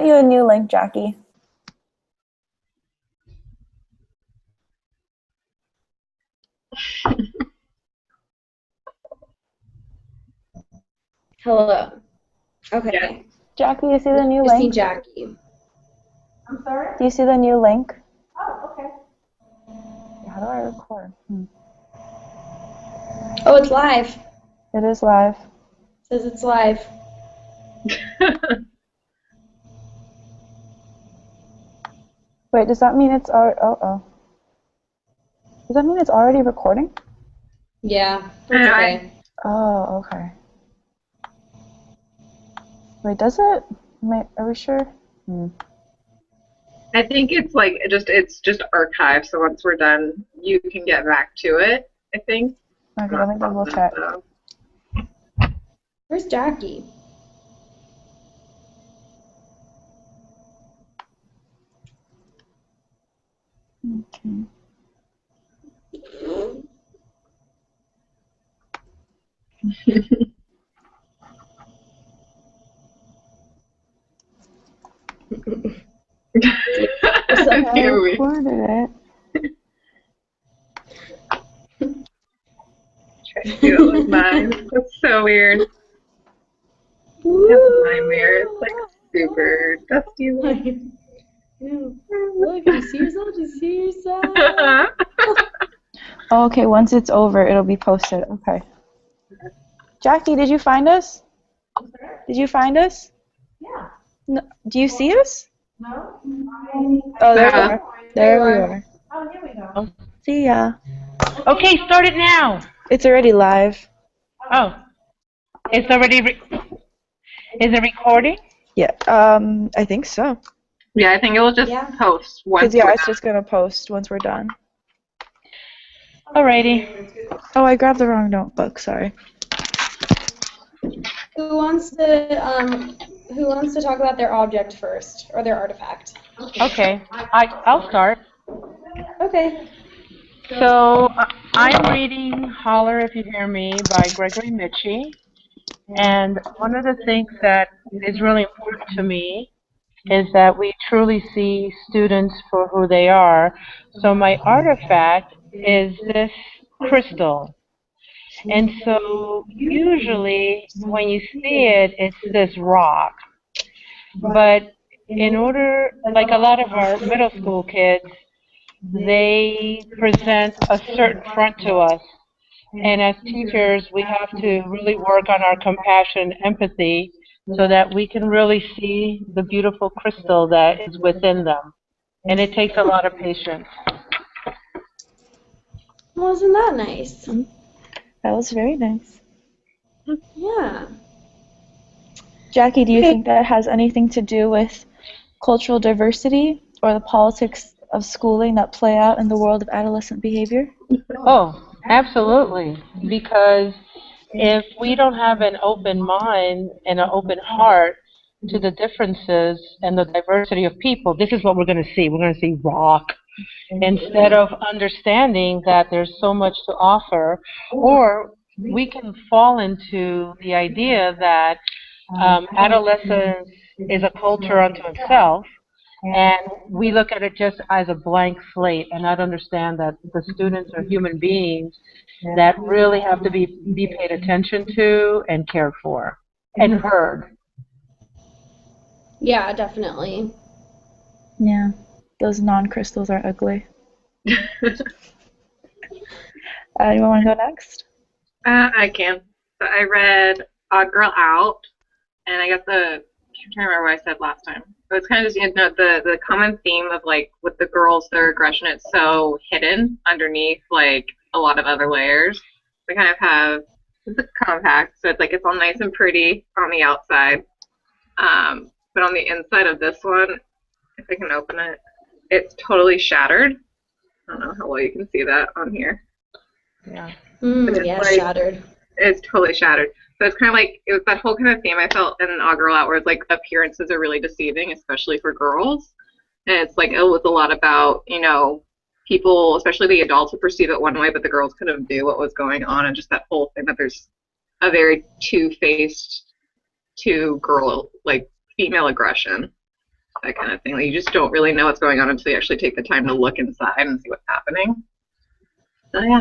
You a new link, Jackie. Hello. Okay. Yeah. Jackie, you see the new I see link? Jackie. I'm sorry? Do you see the new link? Oh, okay. How do I record? Oh, it's live. It is live. It says it's live. Wait, does that mean it's already? Oh. Does that mean it's already recording? Yeah, that's okay. Oh, okay. Wait, does it? Are we sure? I think it's like it's just archived, so once we're done, you can get back to it, I think. Okay, let me double check. Where's Jackie? Okay. I recorded it. Try to do it with mine. That's so weird. That's my mirror. It's like super dusty. Look, did you see yourself? Did you see yourself? Oh, okay, once it's over, it'll be posted. Okay. Jackie, did you find us? Did you find us? Yeah. No, do you see us? No? Oh, there we are. There we are. Oh, here we go. See ya. Okay, start it now. It's already live. Oh, it's already. Is it recording? Yeah. I think so. Yeah, I think it will just post once we're it's just gonna post once we're done. Alrighty. Oh, I grabbed the wrong notebook. Sorry. Who wants to talk about their object first, or their artifact? Okay, I'll start. Okay. So I'm reading "Holler If You Hear Me" by Gregory Mitchie, and one of the things that is really important to me is that we truly see students for who they are. So my artifact is this crystal. And so usually when you see it, it's this rock. But in order, like a lot of our middle school kids, they present a certain front to us. And as teachers, we have to really work on our compassion and empathy so that we can really see the beautiful crystal that is within them. And it takes a lot of patience. Wasn't that nice? That was very nice. Yeah. Jackie, do you think that has anything to do with cultural diversity or the politics of schooling that play out in the world of adolescent behavior? Oh, absolutely. Because if we don't have an open mind and an open heart to the differences and the diversity of people, this is what we're going to see. We're going to see rock instead of understanding that there's so much to offer. Or we can fall into the idea that adolescence is a culture unto itself, and we look at it just as a blank slate and not understand that the students are human beings that really have to be paid attention to and cared for and heard. Yeah, definitely. Yeah, those non-crystals are ugly. Anyone want to go next? I can. So I read Odd Girl Out, and I guess I'm trying to remember what I said last time. It was kind of just, the common theme of, like, with the girls, their aggression, it's so hidden underneath, like, a lot of other layers. They kind of have, it's a compact, so it's like it's all nice and pretty on the outside. But on the inside of this one, if I can open it, it's totally shattered. I don't know how well you can see that on here. Yeah. Yeah, like, shattered. It's totally shattered. So it's kind of like, it was that whole kind of theme I felt in All Girl Out where it's like appearances are really deceiving, especially for girls. And it's like, it was a lot about, people, especially the adults, would perceive it one way, but the girls couldn't do what was going on. And just that whole thing that there's a very two-faced to girl, like female aggression. that kind of thing. Like, you just don't really know what's going on until you actually take the time to look inside and see what's happening. So yeah.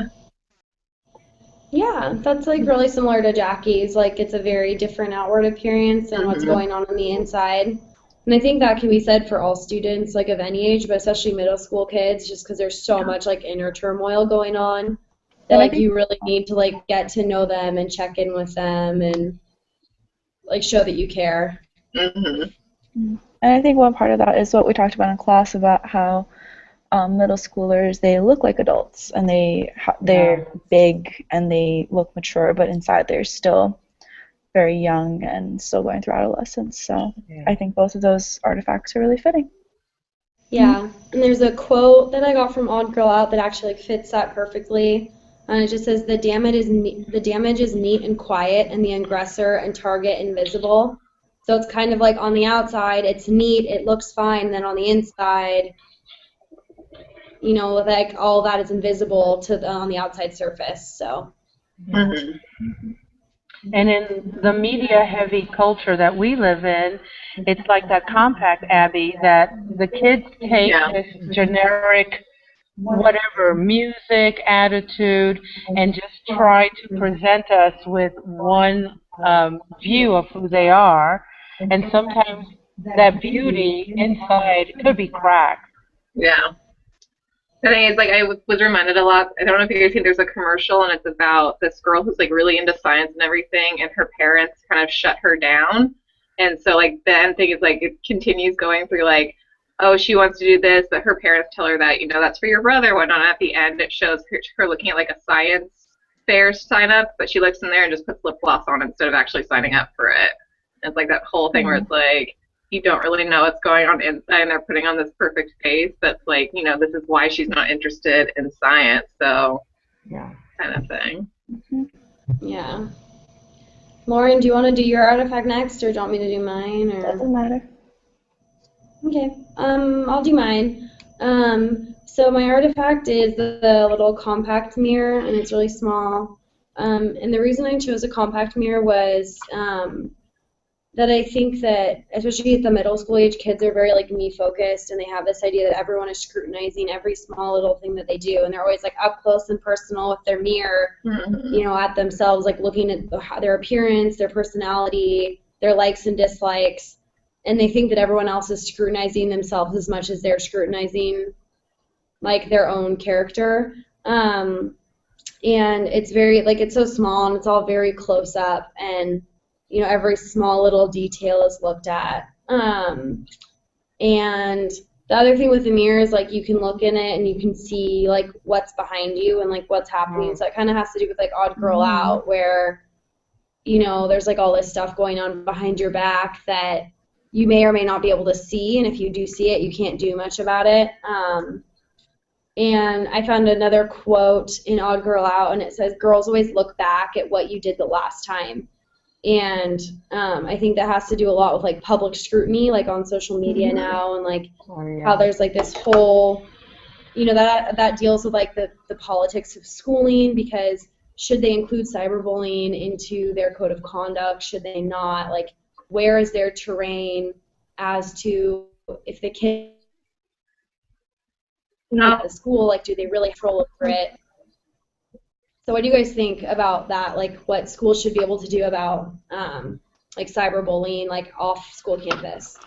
Yeah, that's like really similar to Jackie's. Like it's a very different outward appearance and what's going on the inside. And I think that can be said for all students, like of any age, but especially middle school kids, just because there's so much like inner turmoil going on that like you really need to like get to know them and check in with them and like show that you care. And I think one part of that is what we talked about in class about how middle schoolers, they look like adults and they're big and they look mature, but inside they're still very young and still going through adolescence. So I think both of those artifacts are really fitting. Yeah, and there's a quote that I got from Odd Girl Out that actually like, fits that perfectly. And it just says, the damage is neat and quiet, and the aggressor and target invisible. So it's kind of like on the outside, it's neat, it looks fine, then on the inside, you know, like all that is invisible on the outside surface. So. And in the media-heavy culture that we live in, it's like that compact, Abby, that the kids take this generic whatever, music, attitude, and just try to present us with one view of who they are. And sometimes that beauty inside could be cracked. Yeah. The thing is, like, I was reminded a lot. I don't know if you guys seen. There's a commercial, and it's about this girl who's like really into science and everything, and her parents kind of shut her down. And so, like, the end thing is like it continues going through like, oh, she wants to do this, but her parents tell her that, you know, that's for your brother. Whatnot. At the end, it shows her looking at like a science fair sign up, but she looks in there and just puts lip gloss on instead of actually signing up for it. And it's like that whole thing where it's like, you don't really know what's going on inside, and they're putting on this perfect face that's like, you know, this is why she's not interested in science, so kind of thing. Yeah. Lauren, do you want to do your artifact next, or do you want me to do mine? Or? Doesn't matter. Okay. I'll do mine. So my artifact is the little compact mirror, and it's really small. And the reason I chose a compact mirror was that I think that, especially at the middle school age, kids are very like me focused, and they have this idea that everyone is scrutinizing every small little thing that they do, and they're always like up close and personal with their mirror, you know, at themselves, like looking at their appearance, their personality, their likes and dislikes, and they think that everyone else is scrutinizing themselves as much as they're scrutinizing like their own character. And it's very like, it's so small and it's all very close up, and you know, every small little detail is looked at. And the other thing with the mirror is like you can look in it and you can see like what's behind you and like what's happening. So it kind of has to do with like Odd Girl Out, where you know there's like all this stuff going on behind your back that you may or may not be able to see, and if you do see it, you can't do much about it. And I found another quote in Odd Girl Out, and it says, "Girls always look back at what you did the last time." And I think that has to do a lot with like public scrutiny, like on social media now, and like how there's like this whole, you know, that deals with like the politics of schooling, because should they include cyberbullying into their code of conduct? Should they not? Like, where is their terrain as to if the kid at the school, like, do they really control over it? So what do you guys think about that? Like what schools should be able to do about like cyberbullying, like off school campus?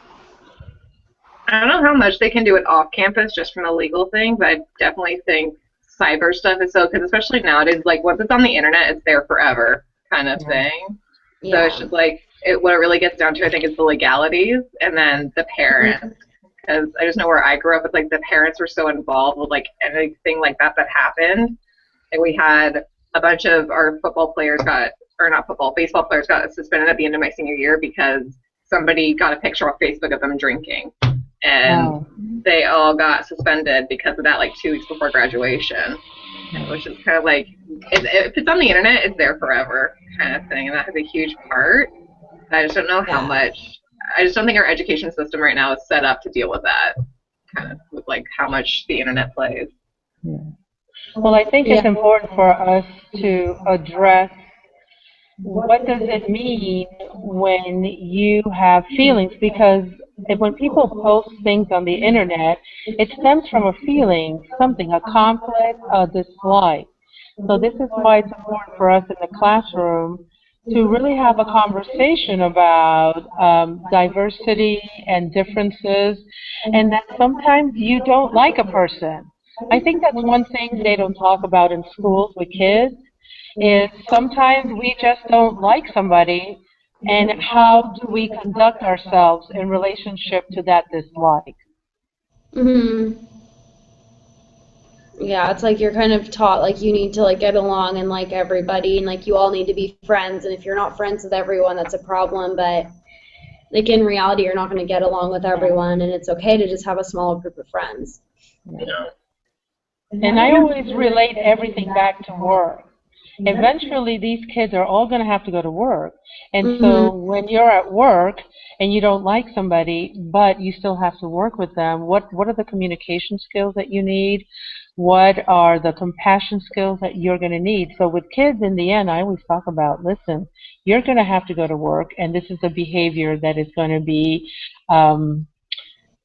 I don't know how much they can do it off campus just from a legal thing, but I definitely think cyber stuff is so, because especially nowadays, like once it's on the internet, it's there forever kind of thing. Yeah. So it's just like, what it really gets down to, I think, is the legalities and then the parents. Because I just know where I grew up, it's like the parents were so involved with like anything like that happened. And we had a bunch of our baseball players got suspended at the end of my senior year because somebody got a picture off Facebook of them drinking. And they all got suspended because of that, like 2 weeks before graduation. Which is kind of like, if it's on the internet, it's there forever kind of thing. And that has a huge part. I just don't know how much. I just don't think our education system right now is set up to deal with that, kind of with like how much the internet plays. Yeah. Well, I think it's important for us to address what does it mean when you have feelings, because when people post things on the internet, it stems from a feeling, something, a conflict, a dislike. So this is why it's important for us in the classroom to really have a conversation about diversity and differences, and that sometimes you don't like a person. I think that's one thing they don't talk about in schools with kids, is sometimes we just don't like somebody, and how do we conduct ourselves in relationship to that dislike? Hmm. Yeah, it's like you're kind of taught like you need to like get along and like everybody and like you all need to be friends, and if you're not friends with everyone, that's a problem. But like in reality, you're not going to get along with everyone, and it's okay to just have a small group of friends. And I always relate everything back to work. Eventually, these kids are all going to have to go to work. And so Hmm. when you're at work and you don't like somebody, but you still have to work with them, what are the communication skills that you need? What are the compassion skills that you're going to need? So with kids, in the end, I always talk about, listen, you're going to have to go to work, and this is a behavior that is going to be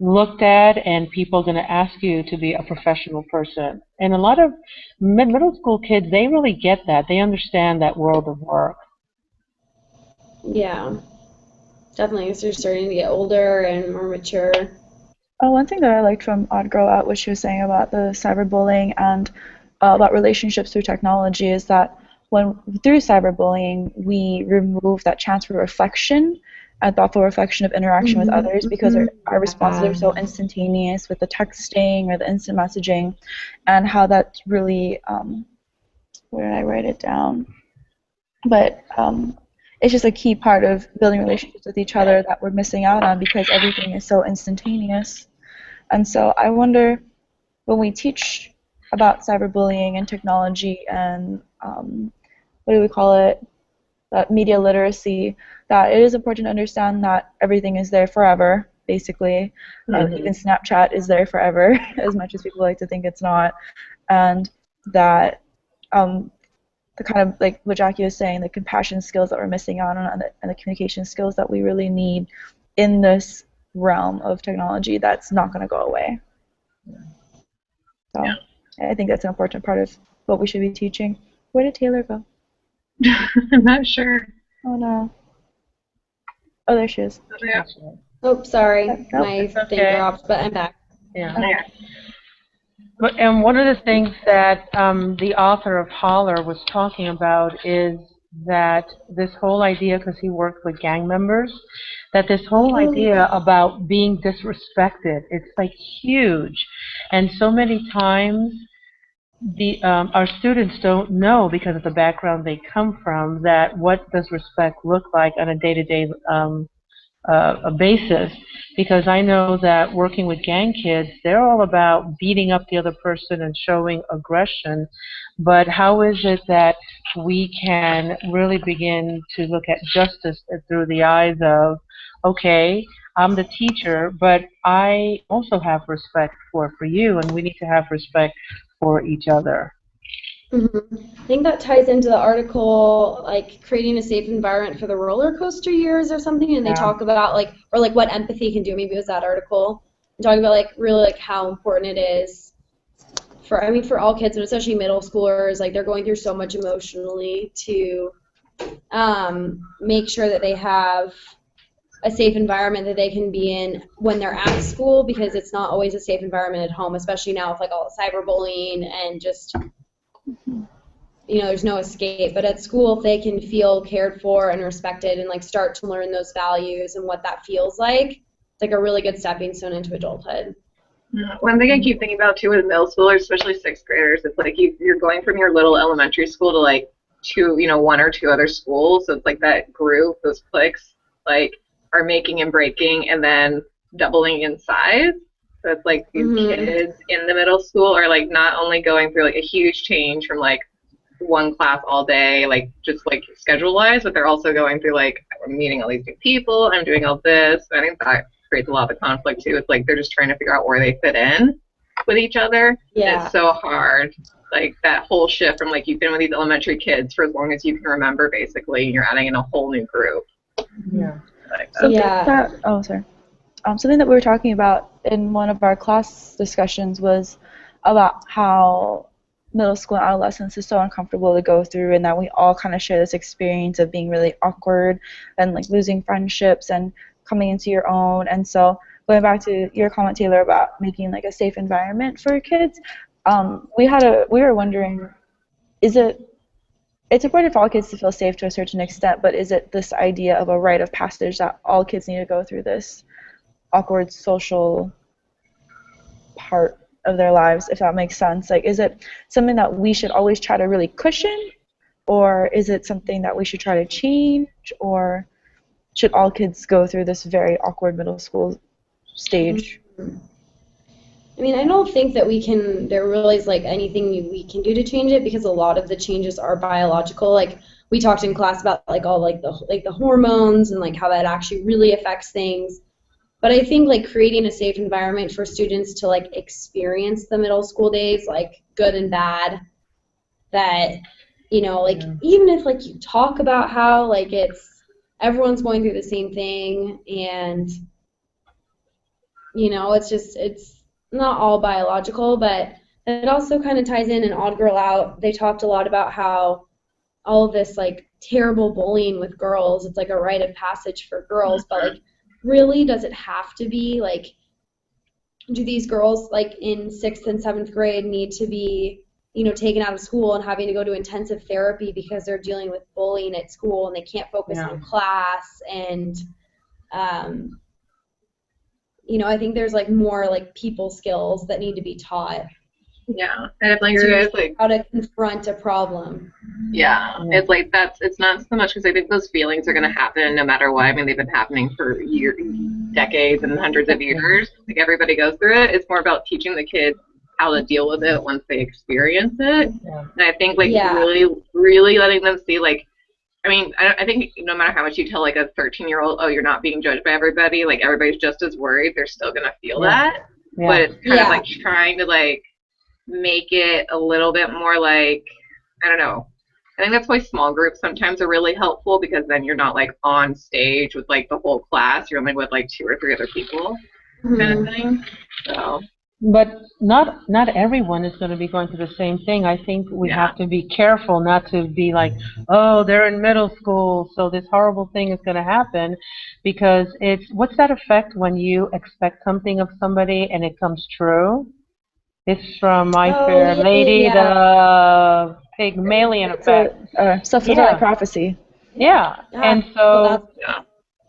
looked at, and people are going to ask you to be a professional person. And a lot of middle school kids, they really get that. They understand that world of work. Yeah, definitely. As you're starting to get older and more mature. Oh, one thing that I liked from Odd Girl Out, what she was saying about the cyberbullying and about relationships through technology, is that when through cyberbullying we remove that chance for reflection and thoughtful reflection of interaction with others, because our responses are so instantaneous with the texting or the instant messaging, and how that's really where did I write it down? But it's just a key part of building relationships with each other that we're missing out on because everything is so instantaneous. And so I wonder, when we teach about cyberbullying and technology and what do we call it, that media literacy, that it is important to understand that everything is there forever, basically. Even Snapchat is there forever, as much as people like to think it's not. And that the kind of like what Jackie was saying, the compassion skills that we're missing out on, and the communication skills that we really need in this realm of technology, that's not going to go away. So I think that's an important part of what we should be teaching. Where did Taylor go? I'm not sure. Oh no. Oh, there she is. Yeah. Oh, sorry, Nope. my thing Okay. dropped, but I'm back. Yeah. Yeah. But and one of the things that the author of Holler was talking about is that this whole idea, because he worked with gang members, that this whole idea about being disrespected, it's like huge, and so many times the our students don't know, because of the background they come from, that what does respect look like on a day-to-day a basis, because I know that working with gang kids, they're all about beating up the other person and showing aggression. But how is it that we can really begin to look at justice through the eyes of, okay, I'm the teacher, but I also have respect for you, and we need to have respect for each other. I think that ties into the article, like creating a safe environment for the roller coaster years or something, and they Yeah. talk about like, or like what empathy can do. Maybe it was that article, and talking about like really like how important it is for, I mean, for all kids, but especially middle schoolers, like they're going through so much emotionally, to make sure that they have a safe environment that they can be in when they're at school, because it's not always a safe environment at home, especially now with like all the cyberbullying and just, you know, there's no escape. But at school, if they can feel cared for and respected and like start to learn those values and what that feels like, it's like a really good stepping stone into adulthood. One thing I keep thinking about too with middle schoolers, especially sixth graders, it's like you're going from your little elementary school to like two, one or two other schools. So it's like that group, those cliques, like are making and breaking and then doubling in size. So it's like these kids in the middle school are like not only going through like a huge change from like one class all day, like just like schedule wise, but they're also going through like, I'm meeting all these new people, I'm doing all this. I think that creates a lot of conflict too. It's like they're just trying to figure out where they fit in with each other. Yeah. It's so hard. Like that whole shift from like you've been with these elementary kids for as long as you can remember, basically, and you're adding in a whole new group. Yeah. Like Something Yeah. that, oh, sorry. something that we were talking about in one of our class discussions was about how middle school and adolescence is so uncomfortable to go through, and that we all kind of share this experience of being really awkward and like losing friendships and coming into your own. And so going back to your comment, Taylor, about making like a safe environment for kids, we were wondering, is it's important for all kids to feel safe to a certain extent, but is it this idea of a rite of passage that all kids need to go through this awkward social part of their lives, if that makes sense? Like, is it something that we should always try to really cushion, or is it something that we should try to change, or should all kids go through this very awkward middle school stage? I mean, I don't think that there really is like anything we can do to change it, because a lot of the changes are biological. Like we talked in class about like all like the hormones and like how that actually really affects things. But I think like creating a safe environment for students to like experience the middle school days, like good and bad, that, you know, like even if like you talk about how like everyone's going through the same thing, and you know, it's not all biological, but it also kind of ties in Odd Girl Out. They talked a lot about how all of this like terrible bullying with girls, it's like a rite of passage for girls, but like really, does it have to be? Like, do these girls like in 6th and 7th grade need to be, you know, taken out of school and having to go to intensive therapy because they're dealing with bullying at school and they can't focus on class? And you know, I think there's like more like people skills that need to be taught. Yeah, I definitely agree with like how to confront a problem. Yeah, it's like it's not so much because I think those feelings are going to happen no matter what. I mean, they've been happening for years, decades, and hundreds of years. Like everybody goes through it. It's more about teaching the kids how to deal with it once they experience it. And I think like really, really letting them see like, I mean, I think no matter how much you tell like a 13-year-old, oh, you're not being judged by everybody, like everybody's just as worried, they're still going to feel that. But it's kind of like trying to like make it a little bit more like, I don't know. I think that's why small groups sometimes are really helpful, because then you're not like on stage with like the whole class. You're only with like 2 or 3 other people, kind of thing. So. But not everyone is going to be going through the same thing. I think we have to be careful not to be like, oh, they're in middle school, so this horrible thing is going to happen, because what's that effect when you expect something of somebody and it comes true? It's from My Fair Lady, the Pygmalion effect. It's a self-fulfilling prophecy. Yeah, and so,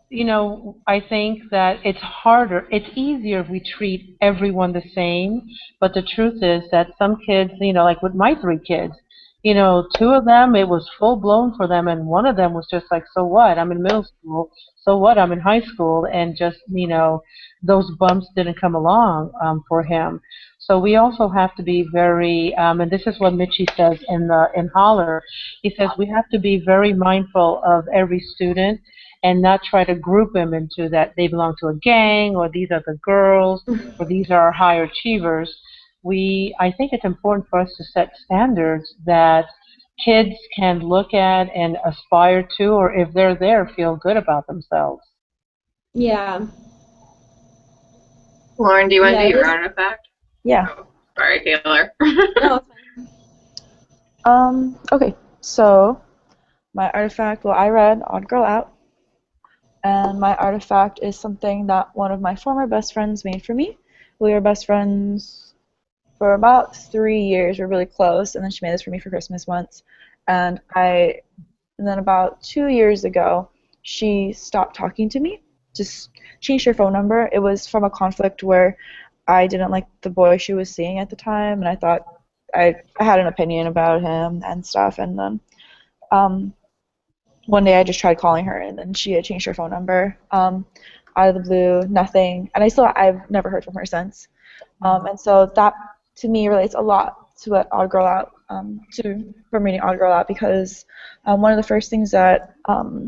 you know, I think that it's harder. It's easier if we treat everyone the same, but the truth is that some kids, you know, like with my 3 kids, you know, 2 of them, it was full-blown for them, and one of them was just like, so what? I'm in middle school. So what? I'm in high school. And just, you know, those bumps didn't come along for him. So we also have to be very, and this is what Mitchie says in Holler. He says we have to be very mindful of every student and not try to group them into that they belong to a gang, or these are the girls, or these are our high achievers. I think it's important for us to set standards that kids can look at and aspire to, or if they're there, feel good about themselves. Yeah. Lauren, do you want to do your artifact? Yeah. Oh, sorry, Taylor. No, it's fine. Okay, so my artifact, well, I read Odd Girl Out, and my artifact is something that one of my former best friends made for me. We were best friends for about 3 years. We're really close, and then she made this for me for Christmas once. And then about 2 years ago, she stopped talking to me, just changed her phone number. It was from a conflict where I didn't like the boy she was seeing at the time, and I thought I had an opinion about him and stuff. And then one day I just tried calling her, and then she had changed her phone number out of the blue, nothing. And I've never heard from her since. And so that, to me, relates a lot to what Odd Girl Out, from reading Odd Girl Out, because one of the first things that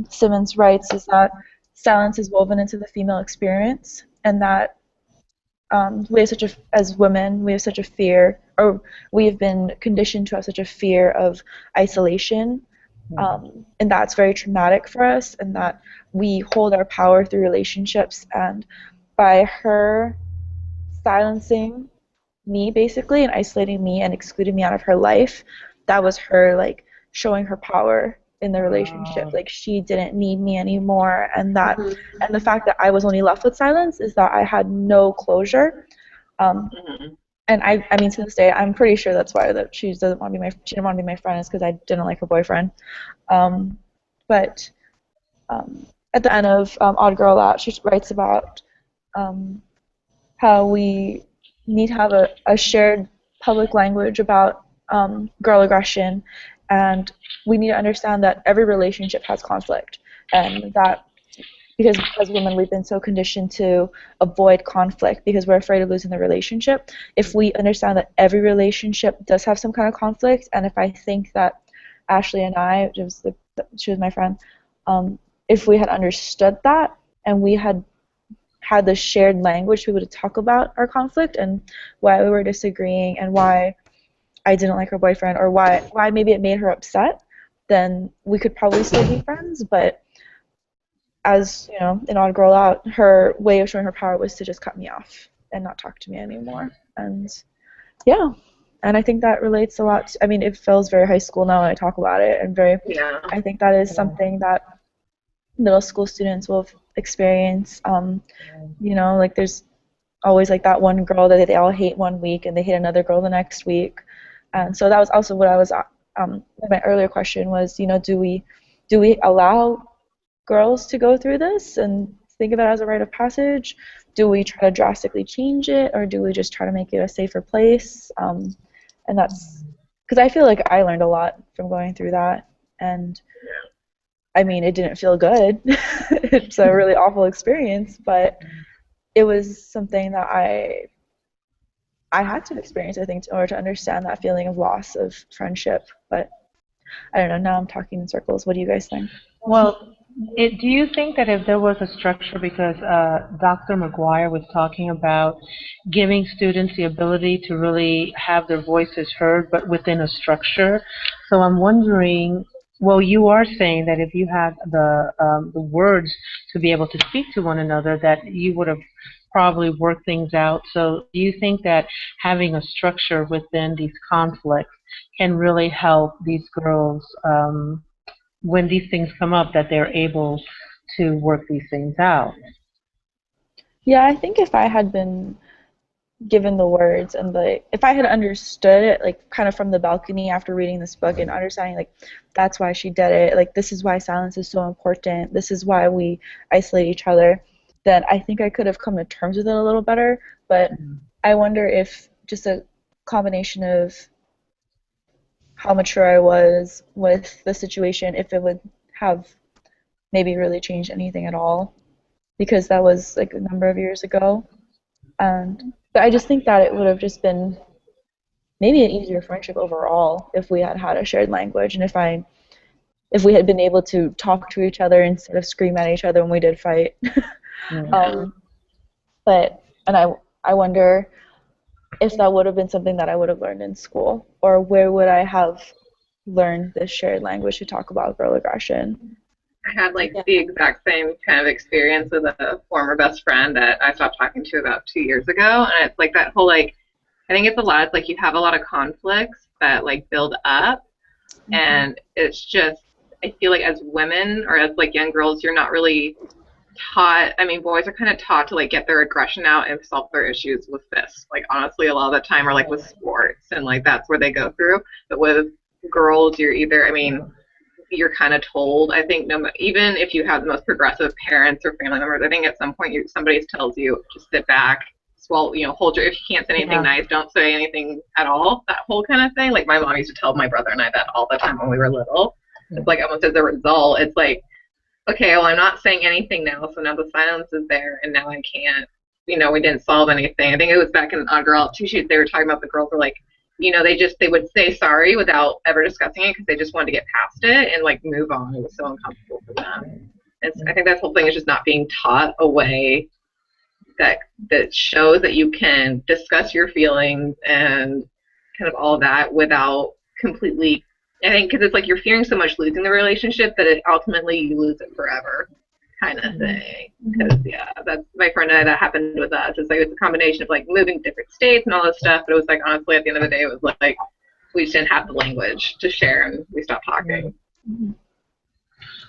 Simmons writes is that silence is woven into the female experience, and that as women, we have such a fear, or we have been conditioned to have such a fear of isolation, and that's very traumatic for us, and that we hold our power through relationships, and by her silencing me basically and isolating me and excluding me out of her life, that was her like showing her power in the relationship. Like she didn't need me anymore, and that and the fact that I was only left with silence is that I had no closure. Um, Mhm. and I mean to this day, I'm pretty sure that's why that she didn't want to be my friend is because I didn't like her boyfriend. But at the end of Odd Girl Out, she writes about um, how we need to have a shared public language about girl aggression, and we need to understand that every relationship has conflict, and that because as women we've been so conditioned to avoid conflict because we're afraid of losing the relationship. If we understand that every relationship does have some kind of conflict, and if I think that Ashley and I, she was my friend, if we had understood that and we had the shared language we would talk about our conflict and why we were disagreeing and why I didn't like her boyfriend or why maybe it made her upset, then we could probably still be friends. But as you know, in Odd Girl Out, her way of showing her power was to just cut me off and not talk to me anymore. And yeah, and I think that relates a lot. I mean, it feels very high school now when I talk about it, and very. Yeah. I think that is something that middle school students will experience. You know, like there's always like that one girl that they all hate one week and they hate another girl the next week. And so that was also what I was my earlier question was, you know, do we allow girls to go through this and think of it as a rite of passage? Do we try to drastically change it, or do we just try to make it a safer place? And that's because I feel like I learned a lot from going through that, and I mean, it didn't feel good. It's a really awful experience, but it was something that I had to experience, I think, in order to understand that feeling of loss of friendship. But I don't know. Now I'm talking in circles. What do you guys think? Well, do you think that if there was a structure, because Dr. McGuire was talking about giving students the ability to really have their voices heard, but within a structure? So I'm wondering, well, you are saying that if you had the words to be able to speak to one another, that you would have probably worked things out. So do you think that having a structure within these conflicts can really help these girls? When these things come up, that they're able to work these things out. Yeah, I think if I had been given the words and if I had understood it like kind of from the balcony after reading this book and understanding like that's why she did it, like this is why silence is so important, this is why we isolate each other, then I think I could have come to terms with it a little better. But I wonder if just a combination of how mature I was with the situation, if it would have maybe really changed anything at all, because that was like a number of years ago. And but I just think that it would have just been maybe an easier friendship overall if we had had a shared language and if we had been able to talk to each other instead of scream at each other when we did fight. um, but and I wonder if that would have been something that I would have learned in school, or where would I have learned this shared language to talk about girl aggression. I had like the exact same kind of experience with a former best friend that I stopped talking to about 2 years ago. And it's like that whole like, I think it's a lot, it's like you have a lot of conflicts that like build up. And it's just, I feel like as women or as like young girls, you're not really taught. I mean, boys are kind of taught to like get their aggression out and solve their issues with fists. Like honestly, a lot of the time, or like with sports, and like that's where they go through. But with girls, you're either, I mean, you're kind of told. I think no, even if you have the most progressive parents or family members, I think at some point somebody tells you just sit back, swallow, hold your. If you can't say anything nice, don't say anything at all. That whole kind of thing. Like my mom used to tell my brother and I that all the time when we were little. It's like almost as a result, it's like, okay, well, I'm not saying anything now, so now the silence is there, and now I can't, we didn't solve anything. I think it was back in On Girl Out too, they were talking about the girls were like, they would say sorry without ever discussing it because they just wanted to get past it and like move on. It was so uncomfortable for them. I think that whole thing is just not being taught a way that shows that you can discuss your feelings and kind of all that without I think because it's like you're fearing so much losing the relationship that ultimately you lose it forever. kind of thing. Because yeah, that's my friend and I, that happened with us. It's like it's a combination of like moving to different states and all this stuff. But it was like honestly, at the end of the day, it was like we just didn't have the language to share, and we stopped talking.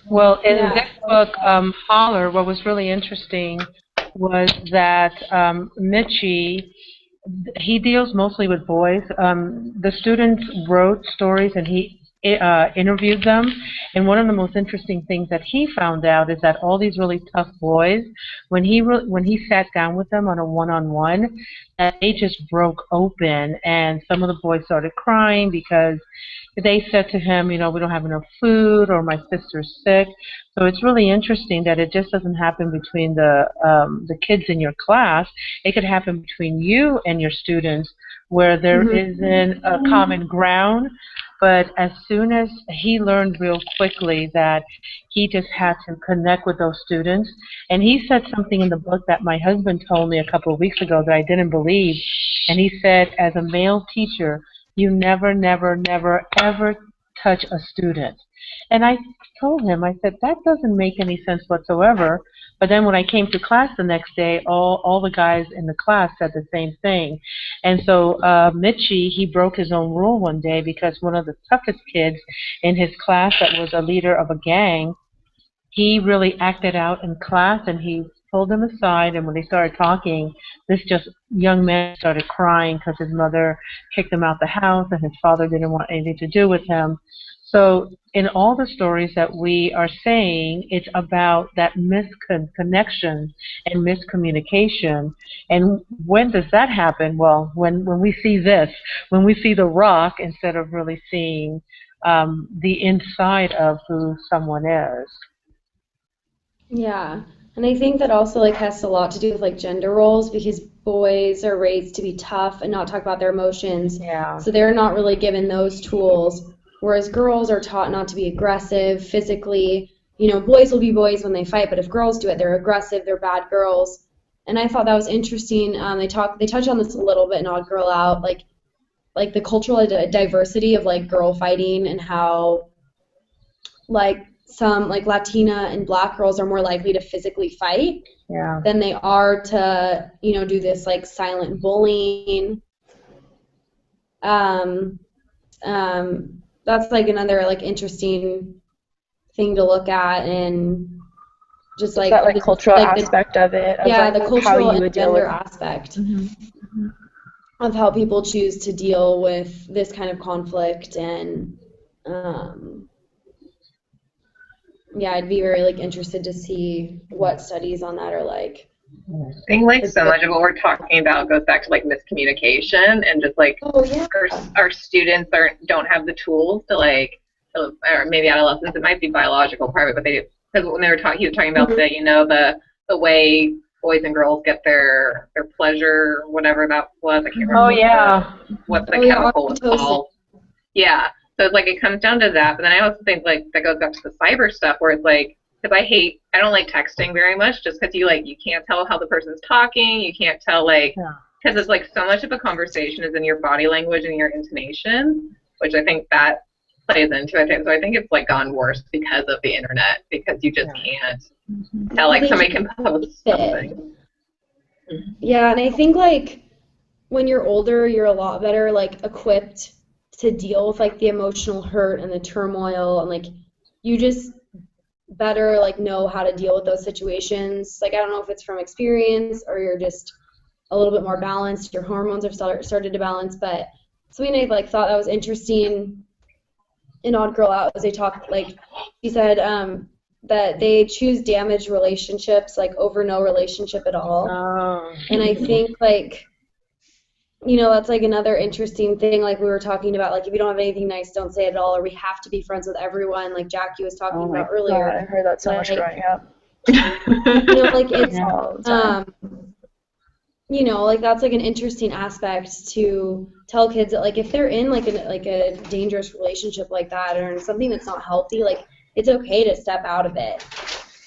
Well, in Yeah. this book, Holler, what was really interesting was that Mitchie, he deals mostly with boys. The students wrote stories and he interviewed them. And one of the most interesting things that he found out is that all these really tough boys, when he sat down with them on a one-on-one, that they just broke open. And some of the boys started crying because they said to him, you know, we don't have enough food, or my sister's sick. So it's really interesting that it just doesn't happen between the kids in your class. It could happen between you and your students, where there isn't a common ground. But as soon as he learned real quickly that he just had to connect with those students, and he said something in the book that my husband told me a couple of weeks ago that I didn't believe. And he said, as a male teacher, you never, never, never, ever touch a student. And I told him, I said, that doesn't make any sense whatsoever. But then when I came to class the next day, all the guys in the class said the same thing. And so Mitchie, he broke his own rule one day because one of the toughest kids in his class that was a leader of a gang, he really acted out in class, and he pulled him aside, and when they started talking, this just young man started crying because his mother kicked him out the house and his father didn't want anything to do with him. So in all the stories that we are saying, it's about that misconnection and miscommunication. And when does that happen? Well, when we see this, when we see the rock instead of really seeing the inside of who someone is. Yeah. And I think that also like has a lot to do with like gender roles, because boys are raised to be tough and not talk about their emotions. Yeah. So they're not really given those tools, whereas girls are taught not to be aggressive physically. You know, boys will be boys when they fight, but if girls do it, they're aggressive, they're bad girls. And I thought that was interesting. They touch on this a little bit in Odd Girl Out, like the cultural diversity of like girl fighting, and how like some like Latina and Black girls are more likely to physically fight than they are to, you know, do this like silent bullying. That's like another like interesting thing to look at, and just like that like cultural like aspect of it. Of, yeah, like, the how cultural you would and deal gender with aspect Mm-hmm. of how people choose to deal with this kind of conflict. And yeah, I'd be very like interested to see what studies on that are like. I think like so much of what we're talking about goes back to like miscommunication, and just like our students don't have the tools to like, or maybe adolescents, it might be biological part of it, but they, because when he was talking about the, you know, the way boys and girls get their pleasure, whatever that was, I can't remember what the chemical was called. Yeah. So it's like it comes down to that, but then I also think like that goes back to the cyber stuff, where it's like, because I don't like texting very much, just because you can't tell how the person's talking, you can't tell because it's like so much of a conversation is in your body language and your intonation, which I think that plays into it. So I think it's like gone worse because of the internet, because you just can't tell like somebody can post something. Yeah, and I think like when you're older, you're a lot better like equipped to deal with like the emotional hurt and the turmoil, and like you just better like know how to deal with those situations. Like I don't know if it's from experience or you're just a little bit more balanced, your hormones have started to balance. But something I like thought that was interesting in Odd Girl Out was they talked, like he said that they choose damaged relationships like over no relationship at all. And I think like, you know, that's like another interesting thing, like we were talking about, like if you don't have anything nice, don't say it at all, or we have to be friends with everyone, like Jackie was talking about earlier. God, I heard that so much growing up. You know, like it's you know, like that's like an interesting aspect to tell kids that like if they're in like a dangerous relationship like that, or something that's not healthy, like it's okay to step out of it.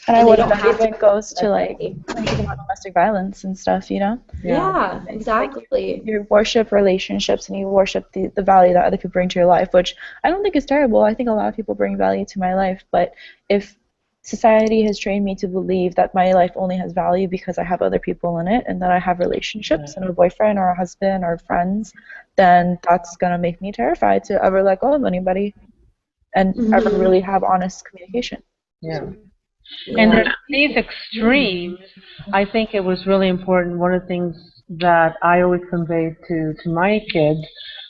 And I wonder that even goes to like thinking about domestic violence and stuff, you know? Yeah, exactly. Like, you worship relationships and you worship the value that other people bring to your life, which I don't think is terrible. I think a lot of people bring value to my life, but if society has trained me to believe that my life only has value because I have other people in it and that I have relationships and a boyfriend or a husband or friends, then that's gonna make me terrified to ever let go of anybody and ever really have honest communication. Yeah. And Yeah. these extremes, I think it was really important. One of the things that I always conveyed to my kids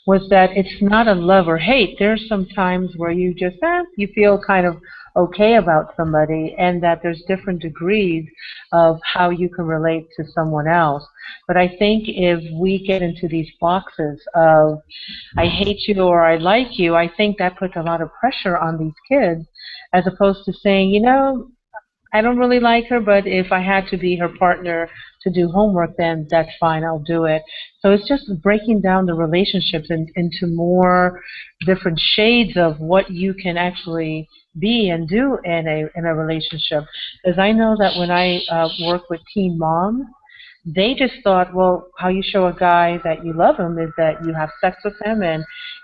was that it's not a love or hate. There's some times where you just, you feel kind of okay about somebody, and that there's different degrees of how you can relate to someone else. But I think if we get into these boxes of I hate you or I like you, I think that puts a lot of pressure on these kids, as opposed to saying, I don't really like her, but if I had to be her partner to do homework, then that's fine, I'll do it. So it's just breaking down the relationships into more different shades of what you can actually be and do in a relationship. Because I know that when I work with teen moms, they just thought, well, how you show a guy that you love him is that you have sex with him,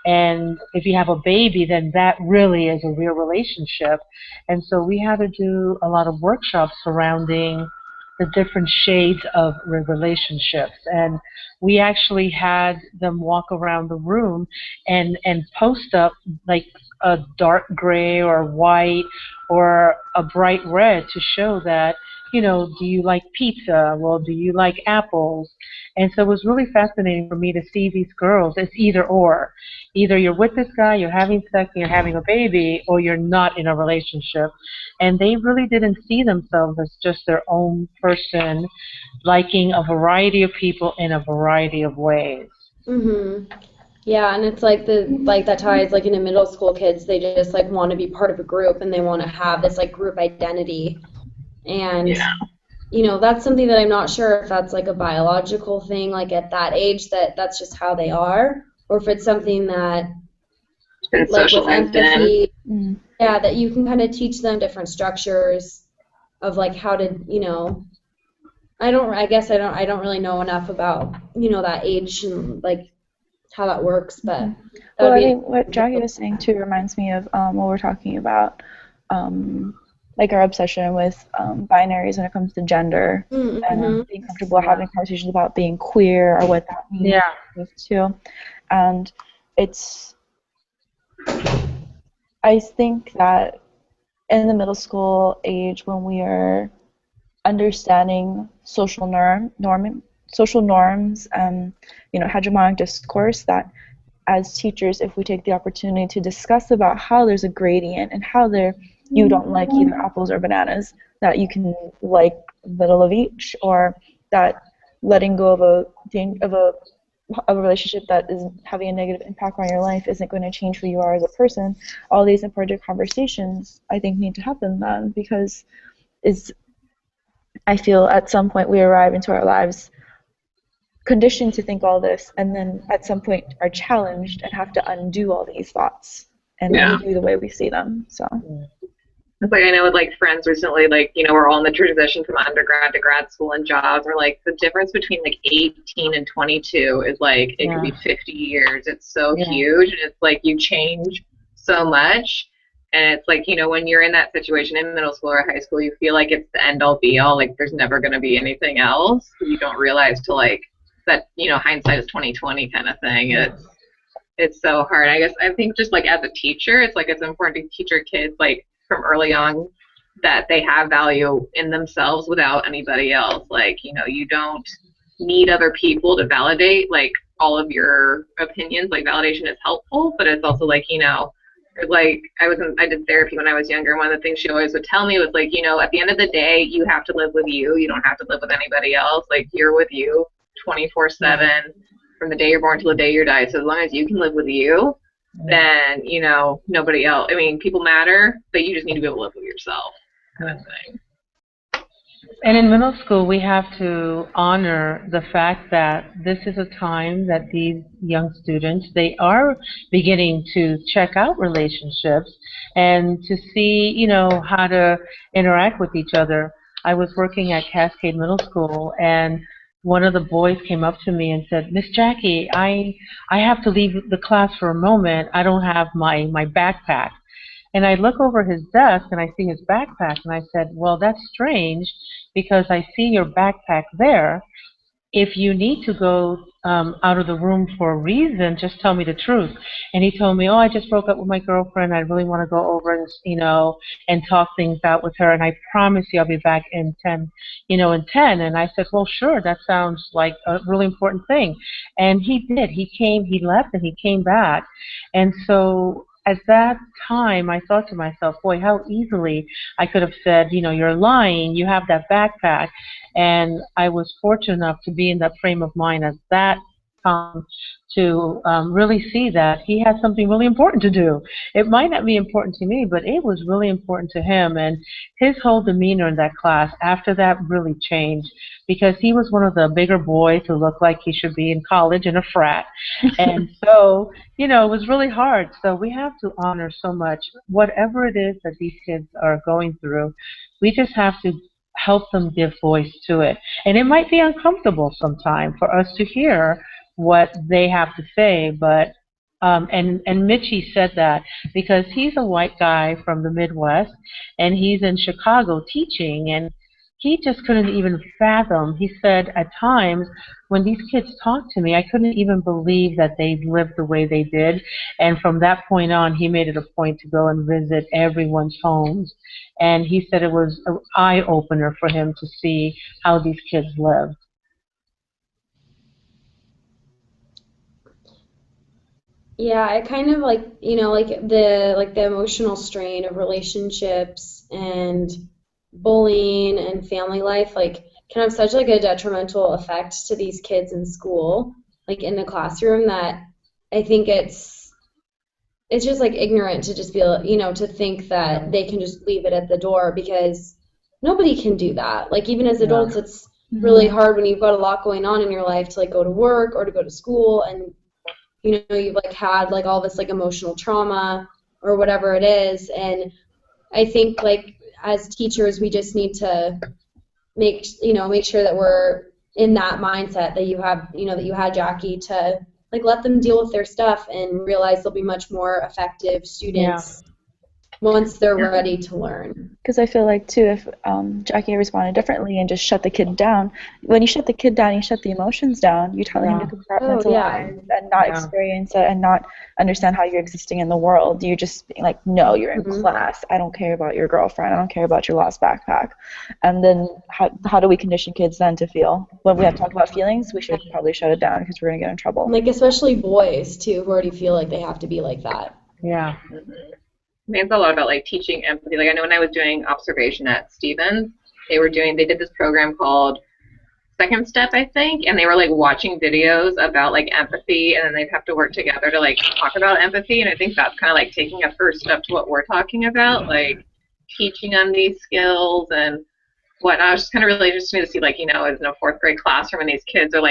and if you have a baby, then that really is a real relationship. And so we had to do a lot of workshops surrounding the different shades of relationships. And we actually had them walk around the room and post up like a dark gray or white or a bright red to show that, do you like pizza? Well, do you like apples? And so it was really fascinating for me to see these girls. It's either or. Either you're with this guy, you're having sex, and you're having a baby, or you're not in a relationship. And they really didn't see themselves as just their own person, liking a variety of people in a variety of ways. Yeah, and it's like that ties like into middle school kids. They just like want to be part of a group and they want to have this like group identity. And that's something that I'm not sure if that's like a biological thing, like at that age that that's just how they are, or if it's something that like with empathy, that you can kind of teach them different structures of like how to, I guess I don't really know enough about, that age and like how that works, but well, I think what Jackie was saying too reminds me of what we're talking about, like our obsession with binaries when it comes to gender and being comfortable having conversations about being queer or what that means too. And I think that in the middle school age when we are understanding social norms and hegemonic discourse, that as teachers, if we take the opportunity to discuss about how there's a gradient and how you don't like either apples or bananas, that you can like the middle of each, or that letting go of a relationship that is having a negative impact on your life isn't going to change who you are as a person. All these important conversations I think need to happen then, because I feel at some point we arrive into our lives conditioned to think all this, and then at some point are challenged and have to undo all these thoughts and redo the way we see them. So it's like I know with like friends recently, like, we're all in the transition from undergrad to grad school and jobs. We're like, the difference between like 18 and 22 is like, it could be 50 years. It's so huge. And it's like you change so much. And it's like, when you're in that situation in middle school or high school, you feel like it's the end all be all, like there's never going to be anything else. You don't realize till like that, hindsight is 20/20 kind of thing. It's so hard. I think just like as a teacher, it's like it's important to teach your kids like from early on that they have value in themselves without anybody else. Like, you don't need other people to validate like all of your opinions. Like validation is helpful, but it's also like, like I did therapy when I was younger, and one of the things she always would tell me was like, at the end of the day, you have to live with you. You don't have to live with anybody else. Like you're with you 24/7 from the day you're born till the day you die. So as long as you can live with you, then nobody else. I mean, people matter, but you just need to be able to live with yourself, kind of thing. And in middle school, we have to honor the fact that this is a time that these young students, they are beginning to check out relationships and to see, how to interact with each other. I was working at Cascade Middle School, and one of the boys came up to me and said, Miss Jackie, I have to leave the class for a moment. I don't have my backpack. And I look over his desk and I see his backpack, and I said, well, that's strange because I see your backpack there. If you need to go out of the room for a reason, just tell me the truth. And he told me, oh, I just broke up with my girlfriend. I really want to go over and, and talk things out with her. And I promise you I'll be back in 10, in 10. And I said, well, sure, that sounds like a really important thing. And he did. He came, he left, and he came back. And so at that time, I thought to myself, boy, how easily I could have said, you're lying, you have that backpack. And I was fortunate enough to be in that frame of mind at that time to really see that he had something really important to do. It might not be important to me, but it was really important to him. And his whole demeanor in that class after that really changed because he was one of the bigger boys who looked like he should be in college in a frat. And so, it was really hard. So we have to honor so much, whatever it is that these kids are going through. We just have to help them give voice to it. And it might be uncomfortable sometimes for us to hear what they have to say, but and Mitchie said that because he's a white guy from the Midwest and he's in Chicago teaching, and he just couldn't even fathom. He said at times when these kids talked to me, I couldn't even believe that they lived the way they did. And from that point on, he made it a point to go and visit everyone's homes. And he said it was an eye-opener for him to see how these kids live. Yeah, I kind of like the emotional strain of relationships and bullying and family life can have such a detrimental effect to these kids in school, in the classroom, that I think it's just ignorant to just feel, to think that they can just leave it at the door, because nobody can do that. Even as adults, it's really hard when you've got a lot going on in your life to go to work or to go to school, and you've had all this emotional trauma or whatever it is. And I think as teachers, we just need to make sure that we're in that mindset that you have, that you had, Jackie, to let them deal with their stuff and realize they'll be much more effective students once they're ready to learn. Because I feel too, if Jackie responded differently and just shut the kid down, when you shut the kid down, you shut the emotions down. You're telling him to compartmentalize and not experience it and not understand how you're existing in the world. You're just being no, you're in class. I don't care about your girlfriend. I don't care about your lost backpack. And then how do we condition kids then to feel? When we have to talk about feelings, we should probably shut it down because we're going to get in trouble. Especially boys, too, who already feel they have to be like that. Yeah. I think it's a lot about teaching empathy. I know when I was doing observation at Stevens, they did this program called Second Step, I think, and they were watching videos about empathy, and then they'd have to work together to talk about empathy. And I think that's kind of taking a first step to what we're talking about, teaching them these skills and whatnot. It's just kind of really interesting to see as in a fourth grade classroom, and these kids are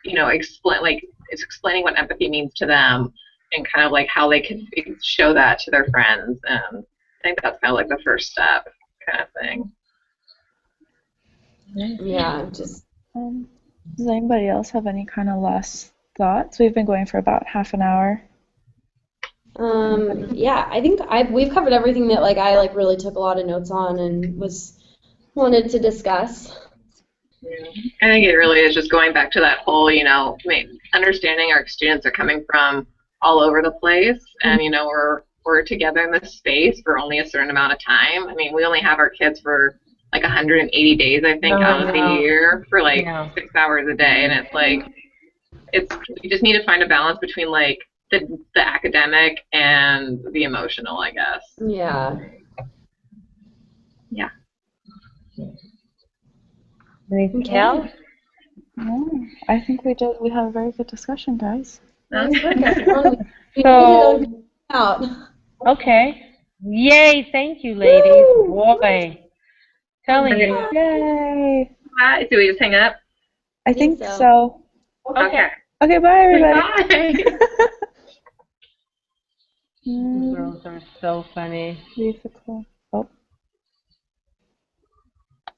it's explaining what empathy means to them, and kind of how they can show that to their friends. And I think that's kind of the first step kind of thing. Yeah, just. Does anybody else have any kind of last thoughts? We've been going for about half an hour. Yeah, I think we've covered everything that I really took a lot of notes on and wanted to discuss. Yeah. I think it really is just going back to that whole, understanding our students are coming from all over the place, and we're together in this space for only a certain amount of time. I mean, we only have our kids for 180 days, I think, out of the year for 6 hours a day, and it's you just need to find a balance between the academic and the emotional, I guess. Yeah. Yeah. Anything else? No, I think we had a very good discussion, guys. So, okay. Yay, thank you, ladies. Woo! Boy. Telling you. Yay. Do we just hang up? I think so. Okay. Okay, bye, everybody. Bye. Girls are so funny. Beautiful. Oh.